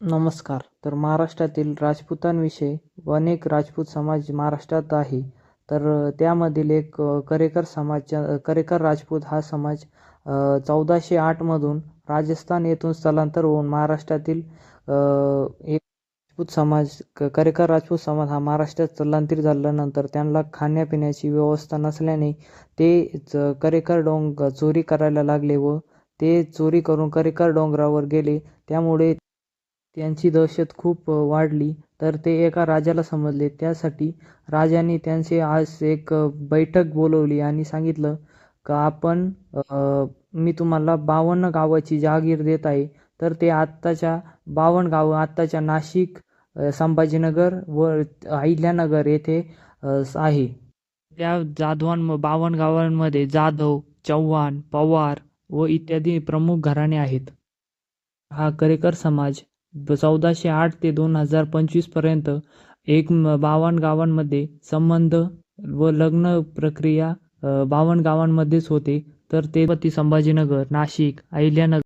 नमस्कार. तर महाराष्ट्रातील राजपुतांविषयी अनेक राजपूत समाज महाराष्ट्रात आहे. तर त्यामधील एक करेकर करेकर राजपूत हा समाज 1408 मधून राजस्थान येथून स्थलांतर होऊन महाराष्ट्रातील एक राजपूत समाज करेकर राजपूत समाज हा महाराष्ट्रात स्थलांतरित झाल्यानंतर त्यांना खाण्यापिण्याची व्यवस्था नसल्याने ते करेकर चोरी करायला लागले व ते चोरी करून करेकर डोंगरावर गेले. त्यामुळे त्यांची दहशत खूप वाढली. तर ते एका राजाला समजले. त्यासाठी राजाने त्यांचे आज एक बैठक बोलवली आणि सांगितलं का मी तुम्हाला 52 गावाची जहागीर देत आहे. तर ते आत्ताच्या 52 गावं आत्ताच्या नाशिक, संभाजीनगर व अहिल्यानगर येथे आहे. त्या 52 गावांमध्ये जाधव, चव्हाण, पवार व इत्यादी प्रमुख घराणे आहेत. हा करेकर समाज 1408 ते 2025 पर्यंत 52 गावांमध्ये संबंध व लग्न प्रक्रिया 52 गावांमध्येच होते. तर ते छत्रपती संभाजीनगर, नाशिक, अहिल्यानगर